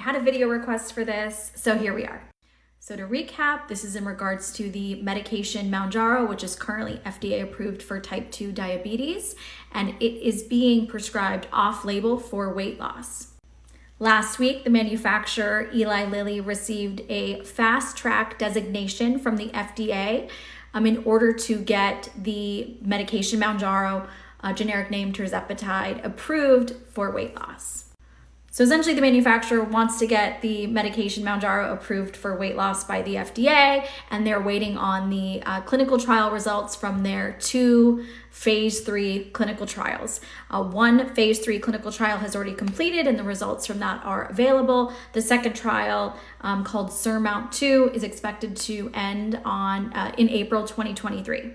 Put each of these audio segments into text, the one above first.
had a video request for this, so here we are. So to recap, this is in regards to the medication Mounjaro, which is currently FDA approved for type 2 diabetes, and it is being prescribed off-label for weight loss. Last week, the manufacturer, Eli Lilly, received a fast track designation from the FDA in order to get the medication Mounjaro, generic name tirzepatide, approved for weight loss. So essentially, the manufacturer wants to get the medication Mounjaro approved for weight loss by the FDA, and they're waiting on the clinical trial results from their 2 phase 3 clinical trials. One phase 3 clinical trial has already completed, and the results from that are available. The second trial, called SURMOUNT-2, is expected to end in April 2023.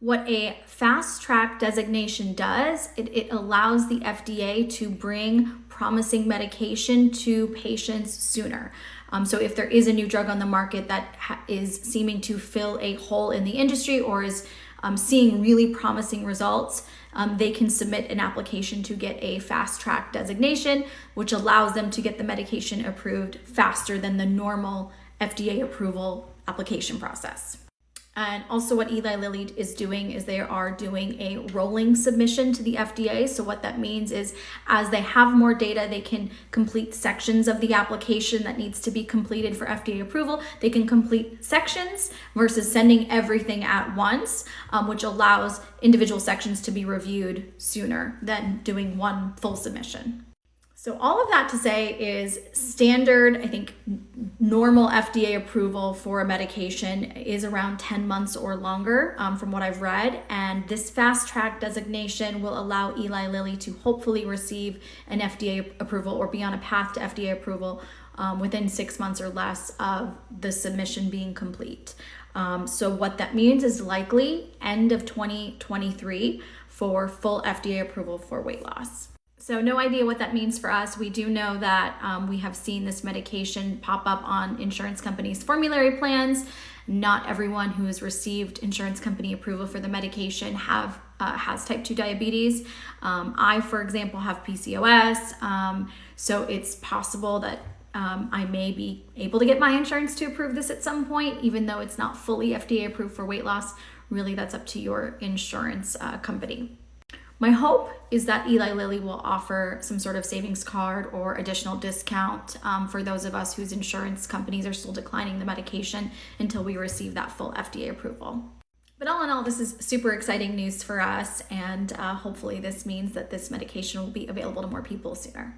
What a fast track designation does, it allows the FDA to bring promising medication to patients sooner. So if there is a new drug on the market that is seeming to fill a hole in the industry or is seeing really promising results, they can submit an application to get a fast track designation, which allows them to get the medication approved faster than the normal FDA approval application process. And also what Eli Lilly is doing is they are doing a rolling submission to the FDA. So what that means is as they have more data, they can complete sections of the application that needs to be completed for FDA approval. They can complete sections versus sending everything at once, which allows individual sections to be reviewed sooner than doing one full submission. So all of that to say is standard, I think normal FDA approval for a medication is around 10 months or longer from what I've read. And this fast track designation will allow Eli Lilly to hopefully receive an FDA approval or be on a path to FDA approval within 6 months or less of the submission being complete. So what that means is likely end of 2023 for full FDA approval for weight loss. So no idea what that means for us. We do know that we have seen this medication pop up on insurance companies' formulary plans. Not everyone who has received insurance company approval for the medication has type 2 diabetes. I, for example, have PCOS. So it's possible that I may be able to get my insurance to approve this at some point, even though it's not fully FDA approved for weight loss. Really, that's up to your insurance company. My hope is that Eli Lilly will offer some sort of savings card or additional discount for those of us whose insurance companies are still declining the medication until we receive that full FDA approval. But all in all, this is super exciting news for us, and hopefully this means that this medication will be available to more people sooner.